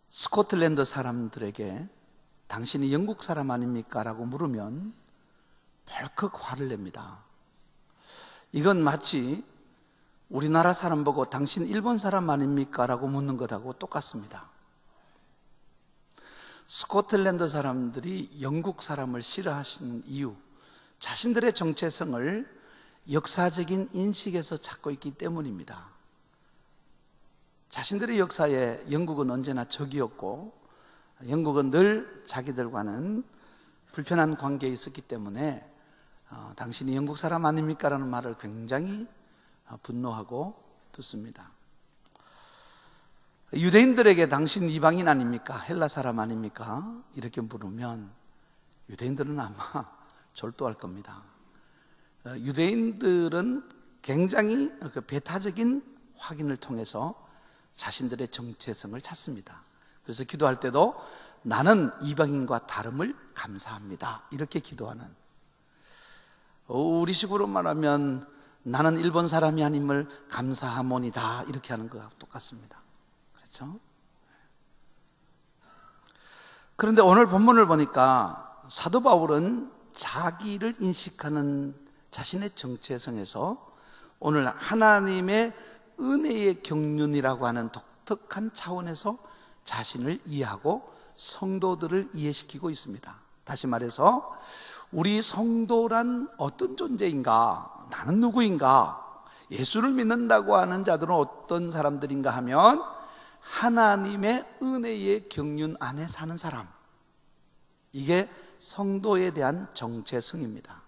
스코틀랜드 사람들에게 당신이 영국 사람 아닙니까? 라고 물으면 벌컥 화를 냅니다. 이건 마치 우리나라 사람 보고 당신 일본 사람 아닙니까? 라고 묻는 것하고 똑같습니다. 스코틀랜드 사람들이 영국 사람을 싫어하시는 이유, 자신들의 정체성을 역사적인 인식에서 찾고 있기 때문입니다. 자신들의 역사에 영국은 언제나 적이었고 영국은 늘 자기들과는 불편한 관계에 있었기 때문에 당신이 영국 사람 아닙니까? 라는 말을 굉장히 분노하고 듣습니다. 유대인들에게 당신 이방인 아닙니까? 헬라 사람 아닙니까? 이렇게 물으면 유대인들은 아마 졸도할 겁니다. 유대인들은 굉장히 배타적인 확인을 통해서 자신들의 정체성을 찾습니다. 그래서 기도할 때도 나는 이방인과 다름을 감사합니다. 이렇게 기도하는, 우리식으로 말하면 나는 일본 사람이 아님을 감사하모니다 이렇게 하는 것과 똑같습니다. 그렇죠? 그런데 오늘 본문을 보니까 사도 바울은 자기를 인식하는 자신의 정체성에서 오늘 하나님의 은혜의 경륜이라고 하는 독특한 차원에서 자신을 이해하고 성도들을 이해시키고 있습니다. 다시 말해서 우리 성도란 어떤 존재인가? 나는 누구인가? 예수를 믿는다고 하는 자들은 어떤 사람들인가 하면 하나님의 은혜의 경륜 안에 사는 사람, 이게 성도에 대한 정체성입니다.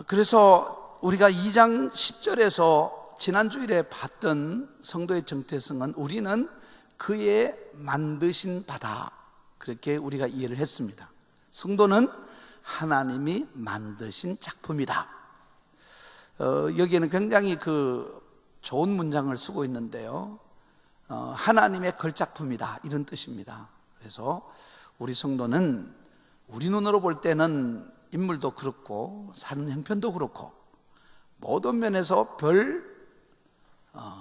그래서 우리가 2장 10절에서 지난주일에 봤던 성도의 정체성은 우리는 그의 만드신 바다, 그렇게 우리가 이해를 했습니다. 성도는 하나님이 만드신 작품이다. 여기에는 굉장히 좋은 문장을 쓰고 있는데요, 하나님의 걸작품이다 이런 뜻입니다. 그래서 우리 성도는 우리 눈으로 볼 때는 인물도 그렇고 사는 형편도 그렇고 모든 면에서 별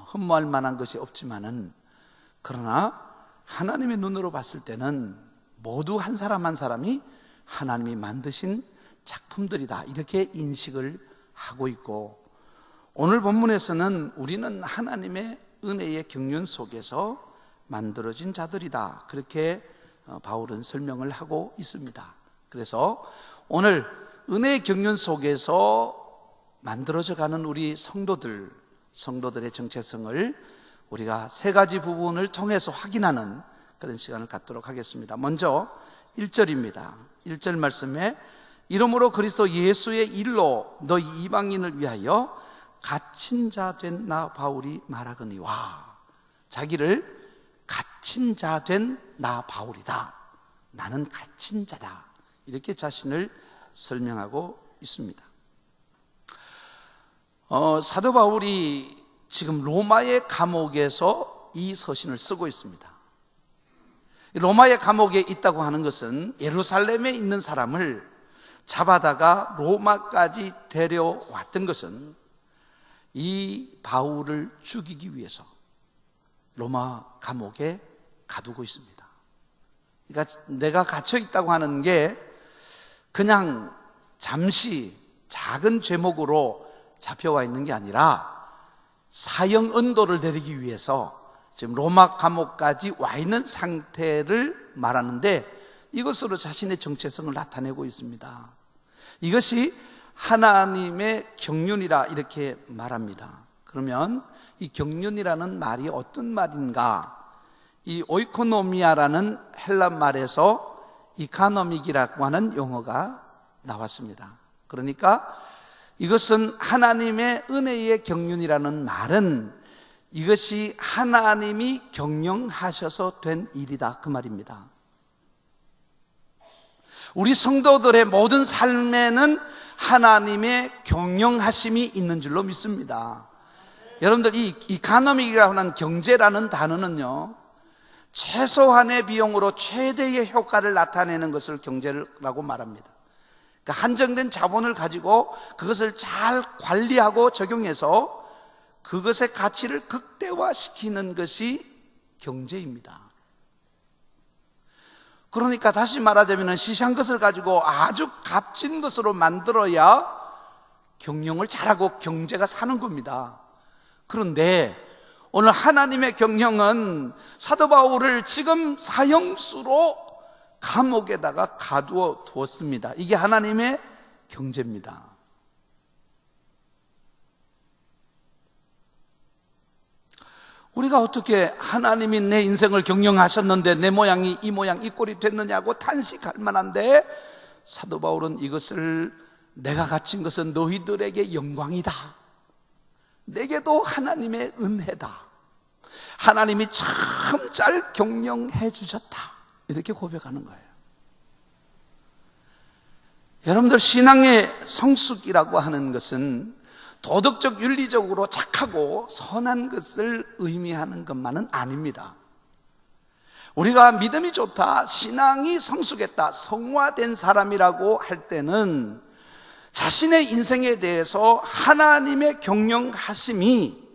흠모할 만한 것이 없지만은, 그러나 하나님의 눈으로 봤을 때는 모두 한 사람 한 사람이 하나님이 만드신 작품들이다 이렇게 인식을 하고 있고, 오늘 본문에서는 우리는 하나님의 은혜의 경륜 속에서 만들어진 자들이다 그렇게 바울은 설명을 하고 있습니다. 그래서 오늘 은혜의 경륜 속에서 만들어져가는 우리 성도들의 정체성을 우리가 세 가지 부분을 통해서 확인하는 그런 시간을 갖도록 하겠습니다. 먼저 1절입니다. 1절 말씀에 이러므로 그리스도 예수의 일로 너희 이방인을 위하여 갇힌 자 된 나 바울이 말하거니와, 자기를 갇힌 자 된 나 바울이다, 나는 갇힌 자다, 이렇게 자신을 설명하고 있습니다. 사도 바울이 지금 로마의 감옥에서 이 서신을 쓰고 있습니다. 로마의 감옥에 있다고 하는 것은 예루살렘에 있는 사람을 잡아다가 로마까지 데려왔던 것은 이 바울을 죽이기 위해서 로마 감옥에 가두고 있습니다. 그러니까 내가 갇혀 있다고 하는 게 그냥 잠시 작은 죄목으로 잡혀와 있는 게 아니라 사형 언도를 내리기 위해서 지금 로마 감옥까지 와 있는 상태를 말하는데, 이것으로 자신의 정체성을 나타내고 있습니다. 이것이 하나님의 경륜이라 이렇게 말합니다. 그러면 이 경륜이라는 말이 어떤 말인가? 이 오이코노미아라는 헬라 말에서 이카노믹이라고 하는 용어가 나왔습니다. 그러니까 이것은 하나님의 은혜의 경륜이라는 말은 이것이 하나님이 경영하셔서 된 일이다 그 말입니다. 우리 성도들의 모든 삶에는 하나님의 경영하심이 있는 줄로 믿습니다. 여러분들 이 이카노믹이라고 하는 경제라는 단어는요, 최소한의 비용으로 최대의 효과를 나타내는 것을 경제라고 말합니다. 그러니까 한정된 자본을 가지고 그것을 잘 관리하고 적용해서 그것의 가치를 극대화시키는 것이 경제입니다. 그러니까 다시 말하자면 시시한 것을 가지고 아주 값진 것으로 만들어야 경영을 잘하고 경제가 사는 겁니다. 그런데 오늘 하나님의 경영은 사도 바울을 지금 사형수로 감옥에다가 가두어 두었습니다. 이게 하나님의 경제입니다. 우리가 어떻게 하나님이 내 인생을 경영하셨는데 내 모양이 이 모양 이 꼴이 됐느냐고 탄식할 만한데, 사도 바울은 이것을 내가 갇힌 것은 너희들에게 영광이다, 내게도 하나님의 은혜다, 하나님이 참 잘 경영해 주셨다, 이렇게 고백하는 거예요. 여러분들, 신앙의 성숙이라고 하는 것은 도덕적 윤리적으로 착하고 선한 것을 의미하는 것만은 아닙니다. 우리가 믿음이 좋다, 신앙이 성숙했다, 성화된 사람이라고 할 때는 자신의 인생에 대해서 하나님의 경영하심이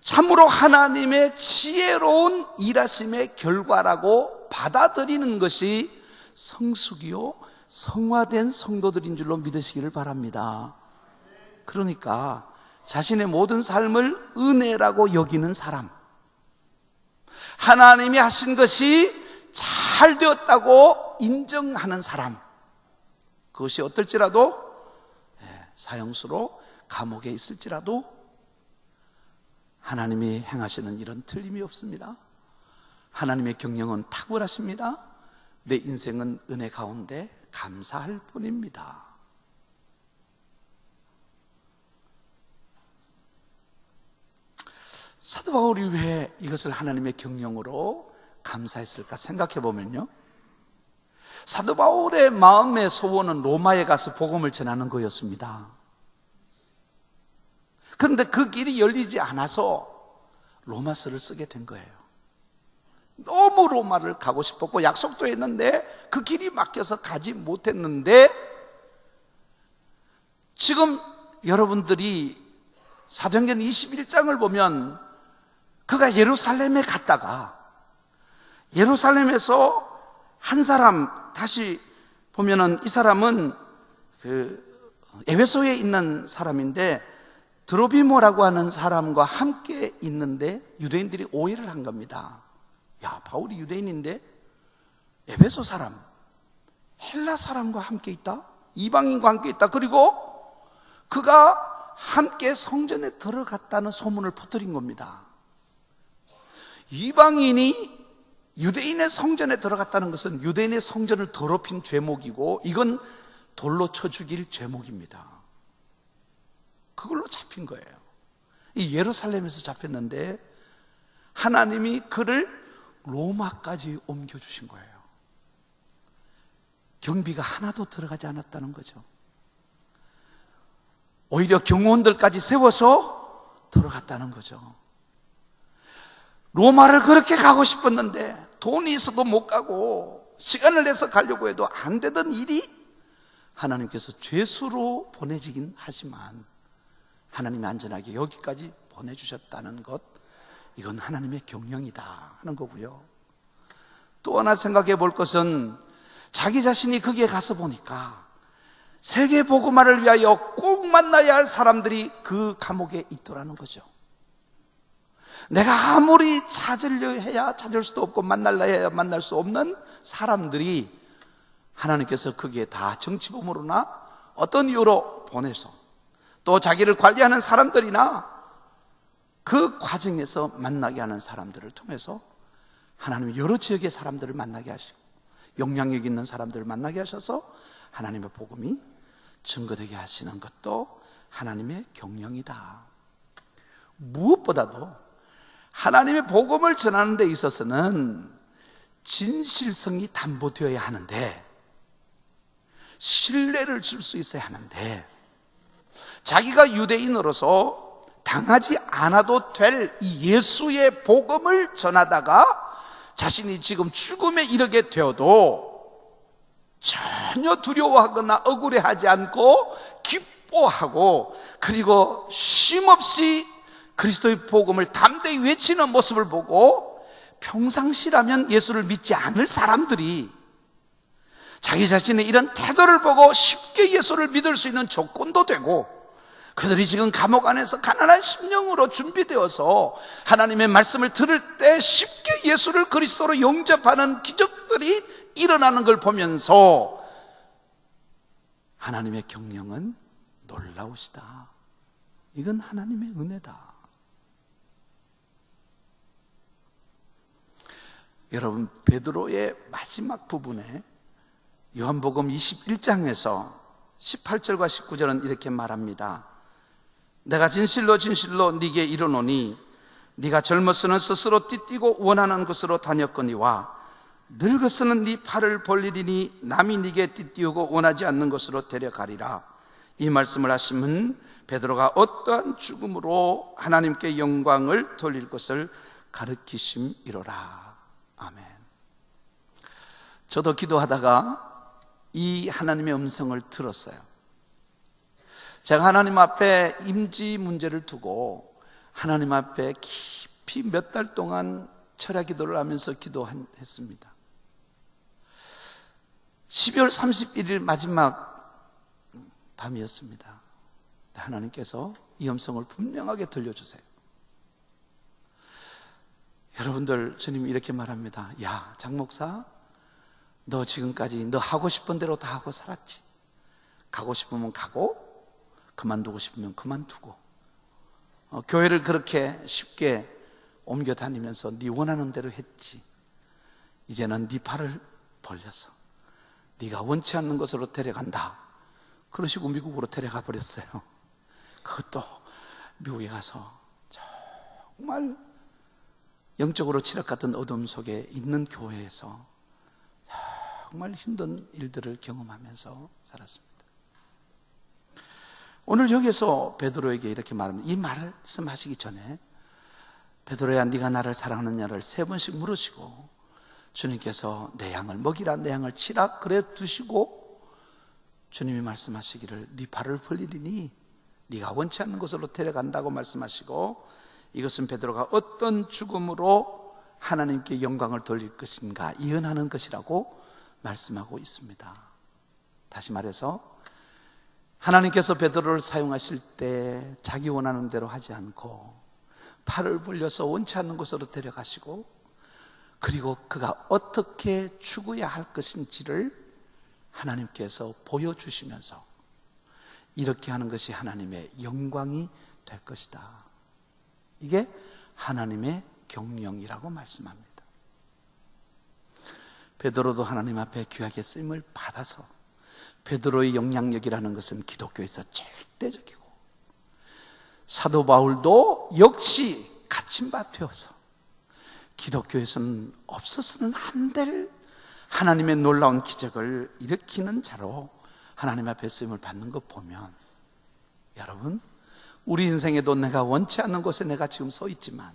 참으로 하나님의 지혜로운 일하심의 결과라고 받아들이는 것이 성숙이요 성화된 성도들인 줄로 믿으시기를 바랍니다. 그러니까 자신의 모든 삶을 은혜라고 여기는 사람, 하나님이 하신 것이 잘 되었다고 인정하는 사람, 그것이 어떨지라도 사형수로 감옥에 있을지라도 하나님이 행하시는 일은 틀림이 없습니다. 하나님의 경영은 탁월하십니다. 내 인생은 은혜 가운데 감사할 뿐입니다. 사도 바울이 왜 이것을 하나님의 경영으로 감사했을까 생각해 보면요, 사도 바울의 마음의 소원은 로마에 가서 복음을 전하는 거였습니다. 그런데 그 길이 열리지 않아서 로마서를 쓰게 된 거예요. 너무 로마를 가고 싶었고 약속도 했는데 그 길이 막혀서 가지 못했는데, 지금 여러분들이 사도행전 21장을 보면 그가 예루살렘에 갔다가 예루살렘에서 한 사람, 다시 보면은 이 사람은 에베소에 있는 사람인데 드로비모라고 하는 사람과 함께 있는데 유대인들이 오해를 한 겁니다. 야, 바울이 유대인인데 에베소 사람, 헬라 사람과 함께 있다? 이방인과 함께 있다? 그리고 그가 함께 성전에 들어갔다는 소문을 퍼뜨린 겁니다. 이방인이 유대인의 성전에 들어갔다는 것은 유대인의 성전을 더럽힌 죄목이고, 이건 돌로 쳐 죽일 죄목입니다. 그걸로 잡힌 거예요. 이 예루살렘에서 잡혔는데 하나님이 그를 로마까지 옮겨주신 거예요. 경비가 하나도 들어가지 않았다는 거죠. 오히려 경호원들까지 세워서 들어갔다는 거죠. 로마를 그렇게 가고 싶었는데 돈이 있어도 못 가고 시간을 내서 가려고 해도 안 되던 일이 하나님께서 죄수로 보내지긴 하지만 하나님이 안전하게 여기까지 보내주셨다는 것, 이건 하나님의 경영이다 하는 거고요. 또 하나 생각해 볼 것은 자기 자신이 거기에 가서 보니까 세계 복음화를 위하여 꼭 만나야 할 사람들이 그 감옥에 있더라는 거죠. 내가 아무리 찾으려 해야 찾을 수도 없고 만날라 해야 만날 수 없는 사람들이 하나님께서 거기에 다 정치범으로나 어떤 이유로 보내서, 또 자기를 관리하는 사람들이나 그 과정에서 만나게 하는 사람들을 통해서 하나님이 여러 지역의 사람들을 만나게 하시고 영향력 있는 사람들을 만나게 하셔서 하나님의 복음이 증거되게 하시는 것도 하나님의 경영이다. 무엇보다도 하나님의 복음을 전하는 데 있어서는 진실성이 담보되어야 하는데, 신뢰를 줄 수 있어야 하는데, 자기가 유대인으로서 당하지 않아도 될 이 예수의 복음을 전하다가 자신이 지금 죽음에 이르게 되어도 전혀 두려워하거나 억울해하지 않고 기뻐하고 그리고 쉼없이 그리스도의 복음을 담대히 외치는 모습을 보고 평상시라면 예수를 믿지 않을 사람들이 자기 자신의 이런 태도를 보고 쉽게 예수를 믿을 수 있는 조건도 되고, 그들이 지금 감옥 안에서 가난한 심령으로 준비되어서 하나님의 말씀을 들을 때 쉽게 예수를 그리스도로 영접하는 기적들이 일어나는 걸 보면서 하나님의 경영은 놀라우시다. 이건 하나님의 은혜다. 여러분, 베드로의 마지막 부분에 요한복음 21장에서 18절과 19절은 이렇게 말합니다. 내가 진실로 진실로 네게 이르노니 네가 젊었으는 스스로 띠띠고 원하는 곳으로 다녔거니와 늙었으는 네 팔을 벌리리니 남이 네게 띠띠우고 원하지 않는 곳으로 데려가리라. 이 말씀을 하시면 베드로가 어떠한 죽음으로 하나님께 영광을 돌릴 것을 가르치심이로라. 아멘. 저도 기도하다가 이 하나님의 음성을 들었어요. 제가 하나님 앞에 임지 문제를 두고 하나님 앞에 깊이 몇 달 동안 철야 기도를 하면서 기도했습니다. 12월 31일 마지막 밤이었습니다. 하나님께서 이 음성을 분명하게 들려주세요. 여러분들, 주님이 이렇게 말합니다. 야, 장 목사, 너 지금까지 너 하고 싶은 대로 다 하고 살았지. 가고 싶으면 가고 그만두고 싶으면 그만두고, 교회를 그렇게 쉽게 옮겨 다니면서 네 원하는 대로 했지. 이제는 네 팔을 벌려서 네가 원치 않는 곳으로 데려간다. 그러시고 미국으로 데려가 버렸어요. 그것도 미국에 가서 정말 영적으로 칠흑 같은 어둠 속에 있는 교회에서 정말 힘든 일들을 경험하면서 살았습니다. 오늘 여기서 베드로에게 이렇게 말합니다. 이 말씀하시기 전에 베드로야, 네가 나를 사랑하느냐를 3번씩 물으시고 주님께서 내 양을 먹이라, 내 양을 치라 그래 두시고 주님이 말씀하시기를 네 발을 벌리리니 네가 원치 않는 곳으로 데려간다고 말씀하시고, 이것은 베드로가 어떤 죽음으로 하나님께 영광을 돌릴 것인가 예언하는 것이라고 말씀하고 있습니다. 다시 말해서 하나님께서 베드로를 사용하실 때 자기 원하는 대로 하지 않고 팔을 벌려서 원치 않는 곳으로 데려가시고, 그리고 그가 어떻게 죽어야 할 것인지를 하나님께서 보여주시면서 이렇게 하는 것이 하나님의 영광이 될 것이다. 이게 하나님의 경영이라고 말씀합니다. 베드로도 하나님 앞에 귀하게 쓰임을 받아서 베드로의 영향력이라는 것은 기독교에서 절대적이고, 사도 바울도 역시 갇힌 바 되어서 기독교에서는 없어서는 안 될 하나님의 놀라운 기적을 일으키는 자로 하나님 앞에 쓰임을 받는 것 보면, 여러분, 우리 인생에도 내가 원치 않는 곳에 내가 지금 서 있지만,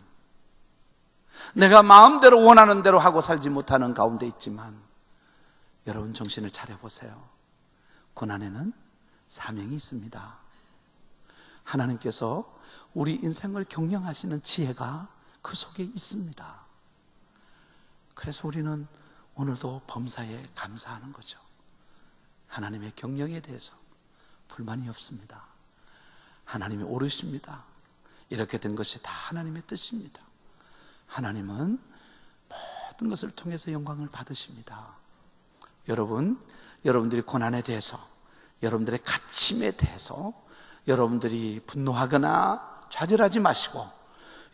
내가 마음대로 원하는 대로 하고 살지 못하는 가운데 있지만, 여러분 정신을 차려보세요. 고난에는 사명이 있습니다. 하나님께서 우리 인생을 경영하시는 지혜가 그 속에 있습니다. 그래서 우리는 오늘도 범사에 감사하는 거죠. 하나님의 경영에 대해서 불만이 없습니다. 하나님이 오르십니다. 이렇게 된 것이 다 하나님의 뜻입니다. 하나님은 모든 것을 통해서 영광을 받으십니다. 여러분, 여러분들이 고난에 대해서, 여러분들의 갇힘에 대해서 여러분들이 분노하거나 좌절하지 마시고,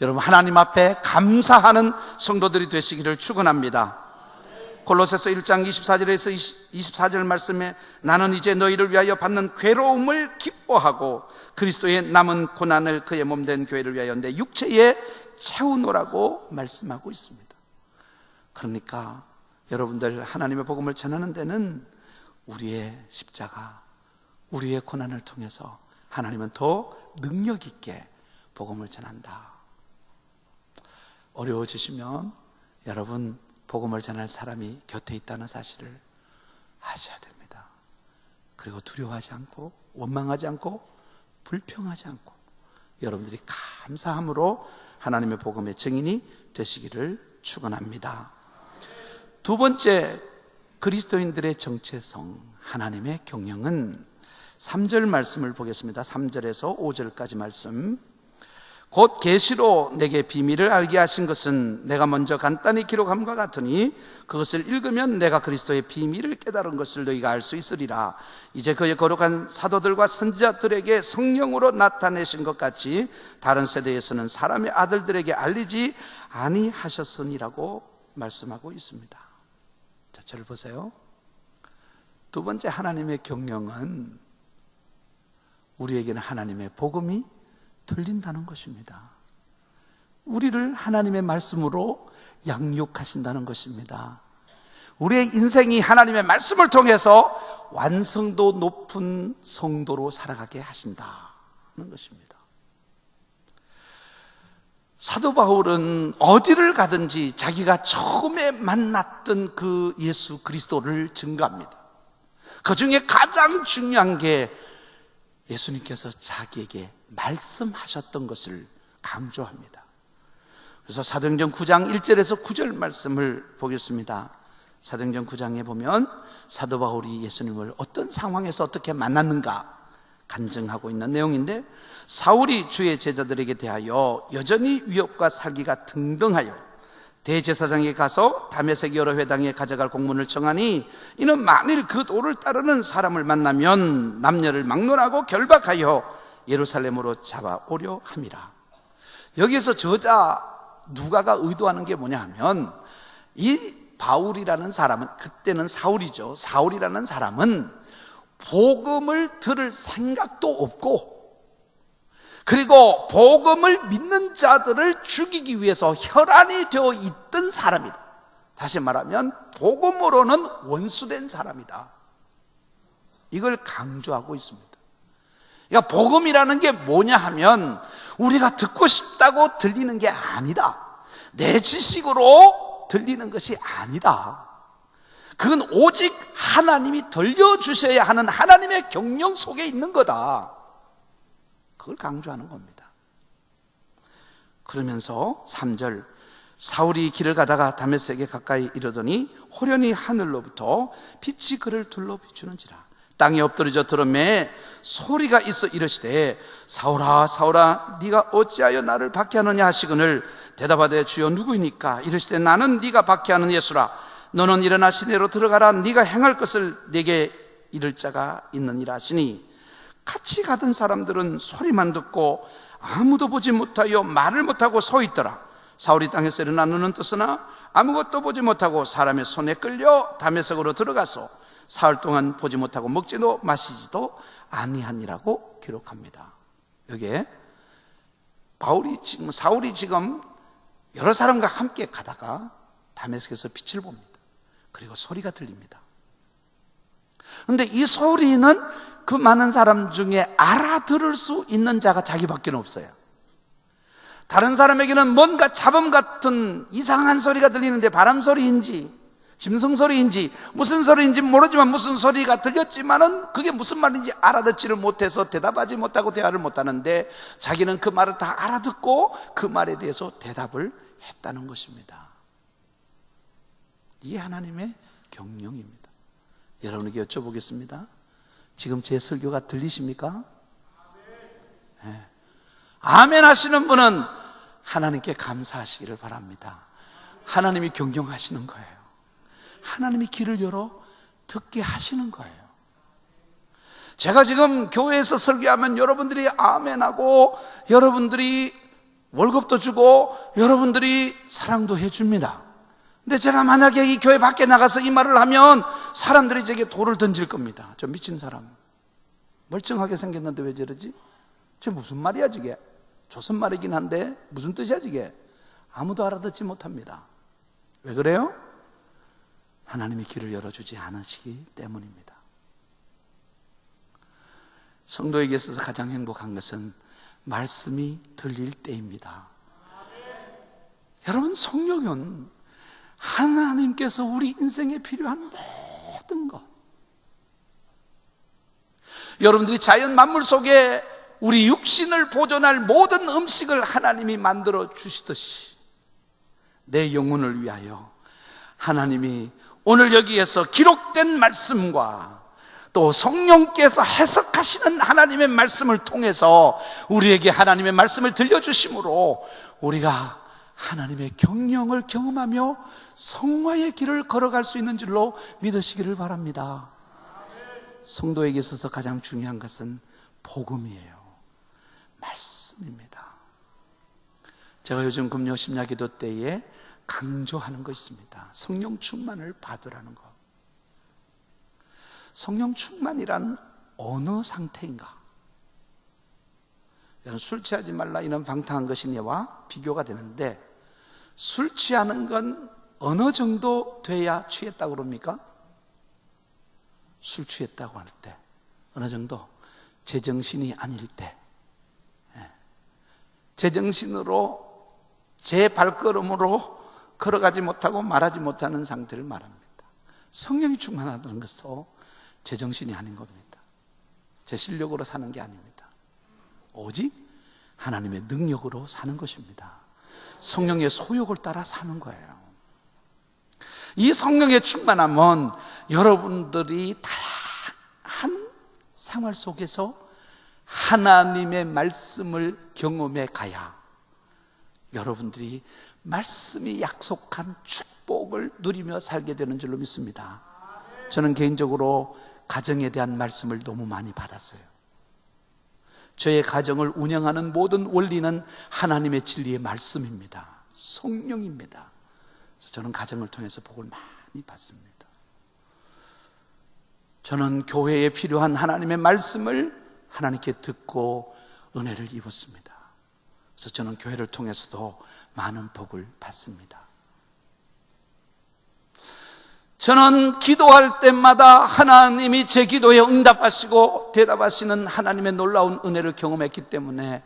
여러분 하나님 앞에 감사하는 성도들이 되시기를 축원합니다. 골로새서 1장 24절에서 24절 말씀에 나는 이제 너희를 위하여 받는 괴로움을 기뻐하고 그리스도의 남은 고난을 그의 몸된 교회를 위하여 내 육체에 채우노라고 말씀하고 있습니다. 그러니까 여러분들 하나님의 복음을 전하는 데는 우리의 십자가, 우리의 고난을 통해서 하나님은 더 능력 있게 복음을 전한다. 어려워지시면 여러분 복음을 전할 사람이 곁에 있다는 사실을 아셔야 됩니다. 그리고 두려워하지 않고 원망하지 않고 불평하지 않고 여러분들이 감사함으로 하나님의 복음의 증인이 되시기를 축원합니다. 두 번째, 그리스도인들의 정체성, 하나님의 경영은 3절 말씀을 보겠습니다. 3절에서 5절까지 말씀. 곧 계시로 내게 비밀을 알게 하신 것은 내가 먼저 간단히 기록함과 같으니 그것을 읽으면 내가 그리스도의 비밀을 깨달은 것을 너희가 알 수 있으리라. 이제 그의 거룩한 사도들과 선지자들에게 성령으로 나타내신 것 같이 다른 세대에서는 사람의 아들들에게 알리지 아니하셨으니라고 말씀하고 있습니다. 자, 저를 보세요. 두 번째, 하나님의 경영은 우리에게는 하나님의 복음이 들린다는 것입니다. 우리를 하나님의 말씀으로 양육하신다는 것입니다. 우리의 인생이 하나님의 말씀을 통해서 완성도 높은 성도로 살아가게 하신다는 것입니다. 사도 바울은 어디를 가든지 자기가 처음에 만났던 그 예수 그리스도를 증거합니다. 그 중에 가장 중요한 게 예수님께서 자기에게 말씀하셨던 것을 강조합니다. 그래서 사도행전 9장 1절에서 9절 말씀을 보겠습니다. 사도행전 9장에 보면 사도 바울이 예수님을 어떤 상황에서 어떻게 만났는가 간증하고 있는 내용인데, 사울이 주의 제자들에게 대하여 여전히 위협과 살기가 등등하여 대제사장에게 가서 다메섹 여러 회당에 가져갈 공문을 청하니, 이는 만일 그 도를 따르는 사람을 만나면 남녀를 막론하고 결박하여 예루살렘으로 잡아오려 함이라. 여기에서 저자 누가가 의도하는 게 뭐냐 하면, 이 바울이라는 사람은, 그때는 사울이죠, 사울이라는 사람은 복음을 들을 생각도 없고, 그리고 복음을 믿는 자들을 죽이기 위해서 혈안이 되어 있던 사람이다. 다시 말하면 복음으로는 원수된 사람이다. 이걸 강조하고 있습니다. 그러니까 복음이라는 게 뭐냐 하면 우리가 듣고 싶다고 들리는 게 아니다. 내 지식으로 들리는 것이 아니다. 그건 오직 하나님이 들려주셔야 하는 하나님의 경영 속에 있는 거다. 그걸 강조하는 겁니다. 그러면서 3절, 사울이 길을 가다가 다메섹에 가까이 이르더니 호련히 하늘로부터 빛이 그를 둘러 비추는지라. 땅에 엎드러져 들음에 소리가 있어 이르시되, 사울아 사울아 네가 어찌하여 나를 박해하느냐 하시거늘, 대답하되 주여 누구이니까? 이르시되 나는 네가 박해하는 예수라. 너는 일어나 시내로 들어가라. 네가 행할 것을 네게 이를 자가 있느니라 하시니, 같이 가던 사람들은 소리만 듣고 아무도 보지 못하여 말을 못하고 서 있더라. 사울이 땅에서 일어나 눈은 뜨으나 아무것도 보지 못하고 사람의 손에 끌려 다메섹으로 들어가서 사흘 동안 보지 못하고 먹지도 마시지도 아니하니라고 기록합니다. 여기에 사울이 지금 여러 사람과 함께 가다가 다메섹에서 빛을 봅니다. 그리고 소리가 들립니다. 그런데 이 소리는 그 많은 사람 중에 알아들을 수 있는 자가 자기밖에 없어요. 다른 사람에게는 뭔가 잡음 같은 이상한 소리가 들리는데, 바람 소리인지 짐승 소리인지 무슨 소리인지 모르지만 무슨 소리가 들렸지만은 그게 무슨 말인지 알아듣지를 못해서 대답하지 못하고 대화를 못하는데, 자기는 그 말을 다 알아듣고 그 말에 대해서 대답을 했다는 것입니다. 이게 하나님의 경영입니다. 여러분에게 여쭤보겠습니다. 지금 제 설교가 들리십니까? 네. 아멘 하시는 분은 하나님께 감사하시기를 바랍니다. 하나님이 경영하시는 거예요. 하나님이 길을 열어 듣게 하시는 거예요. 제가 지금 교회에서 설교하면 여러분들이 아멘하고, 여러분들이 월급도 주고, 여러분들이 사랑도 해줍니다. 근데 제가 만약에 이 교회 밖에 나가서 이 말을 하면 사람들이 제게 돌을 던질 겁니다. 저 미친 사람, 멀쩡하게 생겼는데 왜 저러지? 저 무슨 말이야 저게? 조선말이긴 한데 무슨 뜻이야 저게? 아무도 알아듣지 못합니다. 왜 그래요? 하나님이 길을 열어주지 않으시기 때문입니다. 성도에게 있어서 가장 행복한 것은 말씀이 들릴 때입니다. 여러분, 성령은 하나님께서 우리 인생에 필요한 모든 것, 여러분들이 자연 만물 속에 우리 육신을 보존할 모든 음식을 하나님이 만들어 주시듯이 내 영혼을 위하여 하나님이 오늘 여기에서 기록된 말씀과 또 성령께서 해석하시는 하나님의 말씀을 통해서 우리에게 하나님의 말씀을 들려주심으로 우리가 하나님의 경영을 경험하며 성화의 길을 걸어갈 수 있는 줄로 믿으시기를 바랍니다. 성도에게 있어서 가장 중요한 것은 복음이에요. 말씀입니다. 제가 요즘 금요 심야기도 때에 강조하는 거 있습니다. 성령 충만을 받으라는 거. 성령 충만이란 어느 상태인가? 술 취하지 말라 이런 방탕한 것이니와 비교가 되는데, 술 취하는 건 어느 정도 돼야 취했다고 그럽니까? 술 취했다고 할 때 어느 정도? 제정신이 아닐 때, 제정신으로 제 발걸음으로 걸어가지 못하고 말하지 못하는 상태를 말합니다. 성령이 충만하다는 것도 제정신이 아닌 겁니다. 제 실력으로 사는 게 아닙니다. 오직 하나님의 능력으로 사는 것입니다. 성령의 소욕을 따라 사는 거예요. 이 성령의 충만함은 여러분들이 다양한 생활 속에서 하나님의 말씀을 경험해 가야 여러분들이 말씀이 약속한 축복을 누리며 살게 되는 줄로 믿습니다. 저는 개인적으로 가정에 대한 말씀을 너무 많이 받았어요. 저의 가정을 운영하는 모든 원리는 하나님의 진리의 말씀입니다. 성령입니다. 그래서 저는 가정을 통해서 복을 많이 받습니다. 저는 교회에 필요한 하나님의 말씀을 하나님께 듣고 은혜를 입었습니다. 그래서 저는 교회를 통해서도 많은 복을 받습니다. 저는 기도할 때마다 하나님이 제 기도에 응답하시고 대답하시는 하나님의 놀라운 은혜를 경험했기 때문에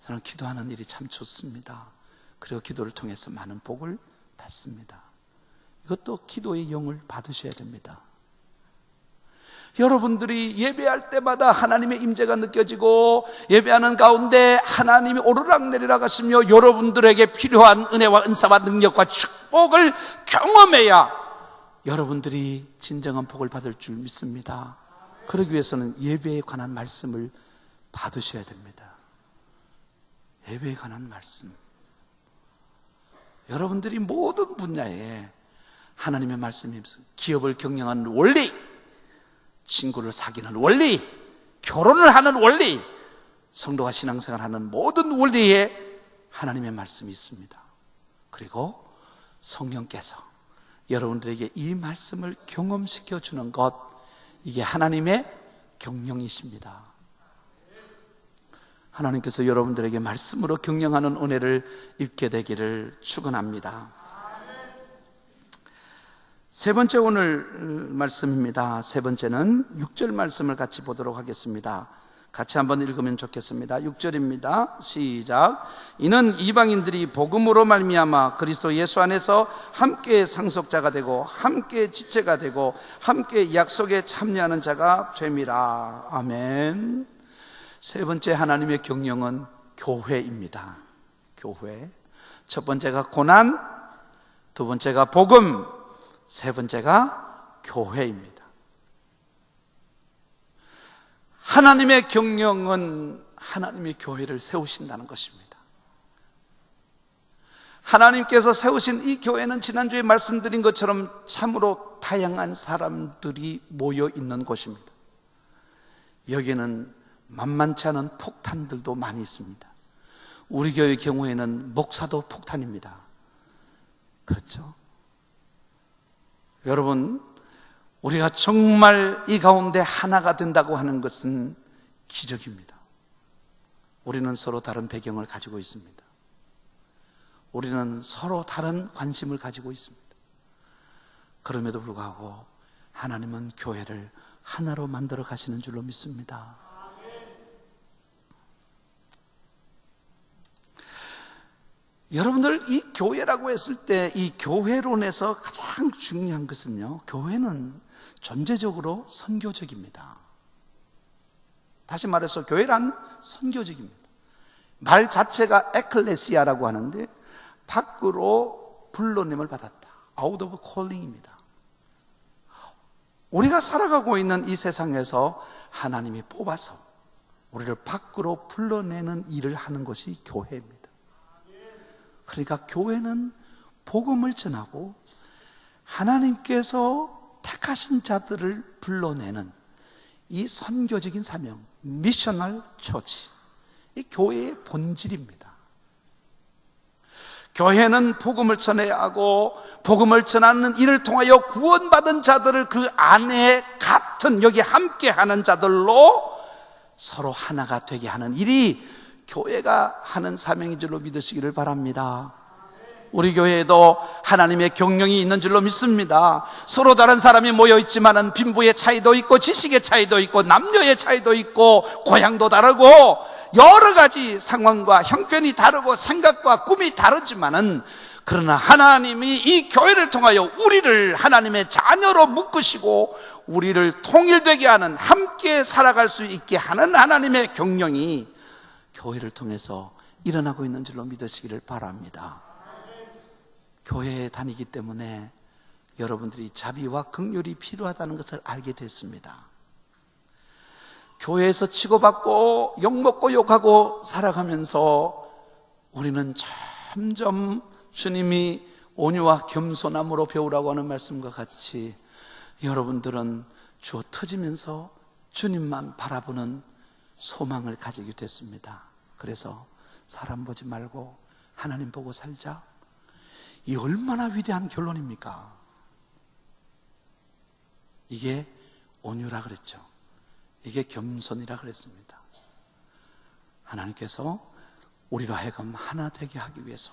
저는 기도하는 일이 참 좋습니다. 그리고 기도를 통해서 많은 복을 받습니다. 이것도 기도의 영을 받으셔야 됩니다. 여러분들이 예배할 때마다 하나님의 임재가 느껴지고 예배하는 가운데 하나님이 오르락내리락 하시며 여러분들에게 필요한 은혜와 은사와 능력과 축복을 경험해야 여러분들이 진정한 복을 받을 줄 믿습니다. 그러기 위해서는 예배에 관한 말씀을 받으셔야 됩니다. 예배에 관한 말씀. 여러분들이 모든 분야에 하나님의 말씀이 기업을 경영하는 원리, 친구를 사귀는 원리, 결혼을 하는 원리, 성도가 신앙생활하는 모든 원리에 하나님의 말씀이 있습니다. 그리고 성령께서 여러분들에게 이 말씀을 경험시켜 주는 것, 이게 하나님의 경영이십니다. 하나님께서 여러분들에게 말씀으로 경영하는 은혜를 입게 되기를 축원합니다. 세 번째 오늘 말씀입니다. 세 번째는 6절 말씀을 같이 보도록 하겠습니다. 같이 한번 읽으면 좋겠습니다. 6절입니다. 시작. 이는 이방인들이 복음으로 말미암아 그리스도 예수 안에서 함께 상속자가 되고 함께 지체가 되고 함께 약속에 참여하는 자가 됨이라. 아멘. 세 번째 하나님의 경영은 교회입니다. 교회. 첫 번째가 고난, 두 번째가 복음, 세 번째가 교회입니다. 하나님의 경영은 하나님의 교회를 세우신다는 것입니다. 하나님께서 세우신 이 교회는 지난주에 말씀드린 것처럼 참으로 다양한 사람들이 모여 있는 곳입니다. 여기에는 만만치 않은 폭탄들도 많이 있습니다. 우리 교회의 경우에는 목사도 폭탄입니다. 그렇죠? 여러분, 우리가 정말 이 가운데 하나가 된다고 하는 것은 기적입니다. 우리는 서로 다른 배경을 가지고 있습니다. 우리는 서로 다른 관심을 가지고 있습니다. 그럼에도 불구하고 하나님은 교회를 하나로 만들어 가시는 줄로 믿습니다. 여러분들, 이 교회라고 했을 때 이 교회론에서 가장 중요한 것은요, 교회는 전제적으로 선교적입니다. 다시 말해서 교회란 선교직입니다. 말 자체가 에클레시아라고 하는데 밖으로 불러냄을 받았다. out of calling입니다. 우리가 살아가고 있는 이 세상에서 하나님이 뽑아서 우리를 밖으로 불러내는 일을 하는 것이 교회입니다. 그러니까 교회는 복음을 전하고 하나님께서 택하신 자들을 불러내는 이 선교적인 사명, 미셔널 처치, 이 교회의 본질입니다. 교회는 복음을 전해야 하고 복음을 전하는 일을 통하여 구원받은 자들을 그 안에 같은 여기 함께하는 자들로 서로 하나가 되게 하는 일이 교회가 하는 사명인 줄로 믿으시기를 바랍니다. 우리 교회에도 하나님의 경영이 있는 줄로 믿습니다. 서로 다른 사람이 모여있지만은 빈부의 차이도 있고 지식의 차이도 있고 남녀의 차이도 있고 고향도 다르고 여러 가지 상황과 형편이 다르고 생각과 꿈이 다르지만은 그러나 하나님이 이 교회를 통하여 우리를 하나님의 자녀로 묶으시고 우리를 통일되게 하는, 함께 살아갈 수 있게 하는 하나님의 경영이 교회를 통해서 일어나고 있는 줄로 믿으시기를 바랍니다. 교회에 다니기 때문에 여러분들이 자비와 긍휼이 필요하다는 것을 알게 됐습니다. 교회에서 치고받고 욕먹고 욕하고 살아가면서 우리는 점점 주님이 온유와 겸손함으로 배우라고 하는 말씀과 같이 여러분들은 주어 터지면서 주님만 바라보는 소망을 가지게 됐습니다. 그래서 사람 보지 말고 하나님 보고 살자. 이 얼마나 위대한 결론입니까? 이게 온유라 그랬죠. 이게 겸손이라 그랬습니다. 하나님께서 우리로 하여금 하나 되게 하기 위해서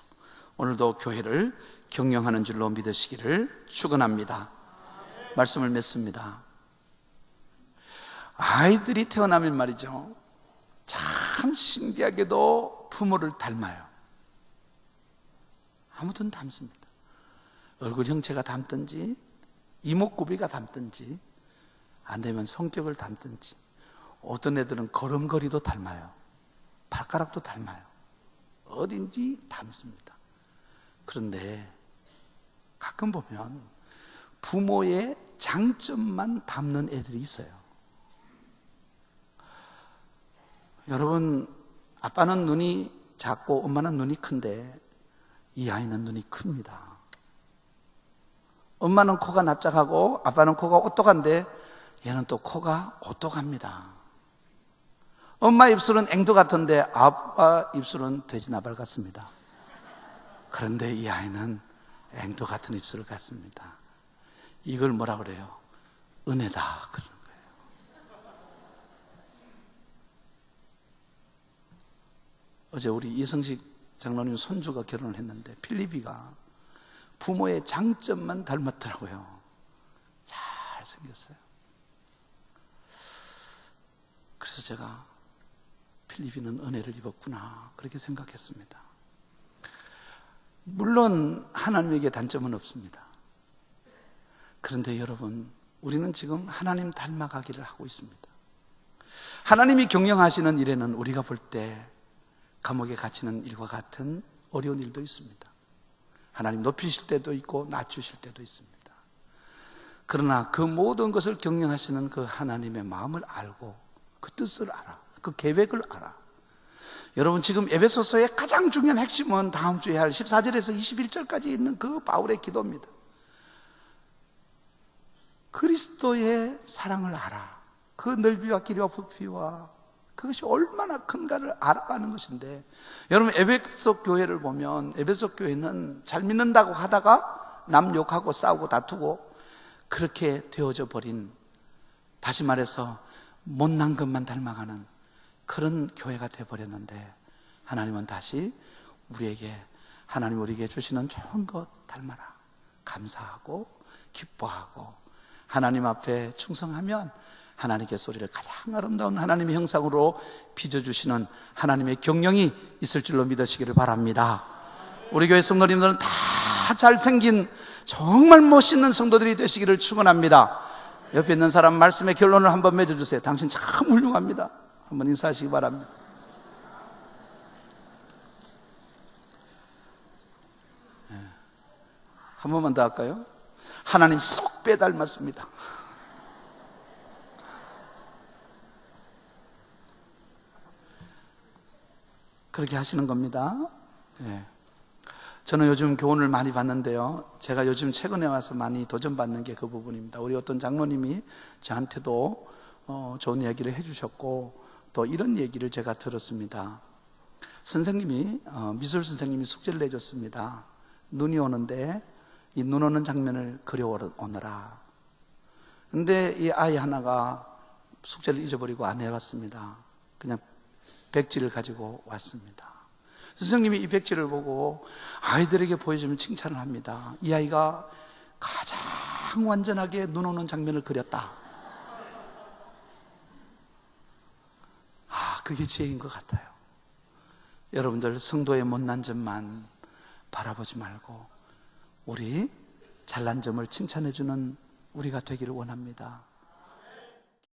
오늘도 교회를 경영하는 줄로 믿으시기를 축원합니다. 말씀을 맺습니다. 아이들이 태어나면 말이죠, 참 신기하게도 부모를 닮아요. 아무튼 닮습니다. 얼굴 형체가 닮든지 이목구비가 닮든지 안 되면 성격을 닮든지, 어떤 애들은 걸음걸이도 닮아요. 발가락도 닮아요. 어딘지 닮습니다. 그런데 가끔 보면 부모의 장점만 닮는 애들이 있어요. 여러분, 아빠는 눈이 작고 엄마는 눈이 큰데 이 아이는 눈이 큽니다. 엄마는 코가 납작하고 아빠는 코가 오똑한데 얘는 또 코가 오똑합니다. 엄마 입술은 앵두 같은데 아빠 입술은 돼지나발 같습니다. 그런데 이 아이는 앵두 같은 입술을 갖습니다. 이걸 뭐라 그래요? 은혜다 그러는 거예요. 어제 우리 이성식 장로님 손주가 결혼을 했는데 필리비가 부모의 장점만 닮았더라고요. 잘 생겼어요. 그래서 제가 필리비는 은혜를 입었구나 그렇게 생각했습니다. 물론 하나님에게 단점은 없습니다. 그런데 여러분, 우리는 지금 하나님 닮아가기를 하고 있습니다. 하나님이 경영하시는 일에는 우리가 볼 때 감옥에 갇히는 일과 같은 어려운 일도 있습니다. 하나님 높이실 때도 있고 낮추실 때도 있습니다. 그러나 그 모든 것을 경영하시는 그 하나님의 마음을 알고 그 뜻을 알아, 그 계획을 알아. 여러분, 지금 에베소서의 가장 중요한 핵심은 다음 주에 할 14절에서 21절까지 있는 그 바울의 기도입니다. 그리스도의 사랑을 알아. 그 넓이와 길이와 부피와 그것이 얼마나 큰가를 알아가는 것인데, 여러분, 에베소 교회를 보면 에베소 교회는 잘 믿는다고 하다가 남 욕하고 싸우고 다투고 그렇게 되어져 버린, 다시 말해서 못난 것만 닮아가는 그런 교회가 되어버렸는데, 하나님은 다시 우리에게, 하나님 우리에게 주시는 좋은 것 닮아라. 감사하고 기뻐하고 하나님 앞에 충성하면 하나님께서 우리를 가장 아름다운 하나님의 형상으로 빚어주시는 하나님의 경영이 있을 줄로 믿으시기를 바랍니다. 우리 교회 성도님들은 다 잘생긴 정말 멋있는 성도들이 되시기를 축원합니다. 옆에 있는 사람 말씀의 결론을 한번 맺어주세요. 당신 참 훌륭합니다. 한번 인사하시기 바랍니다. 한 번만 더 할까요? 하나님 쏙 빼닮았습니다. 그렇게 하시는 겁니다. 예. 저는 요즘 교훈을 많이 받는데요. 제가 요즘 최근에 와서 많이 도전받는 게 그 부분입니다. 우리 어떤 장로님이 저한테도 좋은 이야기를 해주셨고 또 이런 얘기를 제가 들었습니다. 선생님이 미술 선생님이 숙제를 내줬습니다. 눈이 오는데 이 눈 오는 장면을 그려오너라. 근데 이 아이 하나가 숙제를 잊어버리고 안 해왔습니다. 그냥 백지를 가지고 왔습니다. 선생님이 이 백지를 보고 아이들에게 보여주면 칭찬을 합니다. 이 아이가 가장 완전하게 눈 오는 장면을 그렸다. 그게 지혜인 것 같아요. 여러분들 성도의 못난 점만 바라보지 말고 우리 잘난 점을 칭찬해주는 우리가 되기를 원합니다.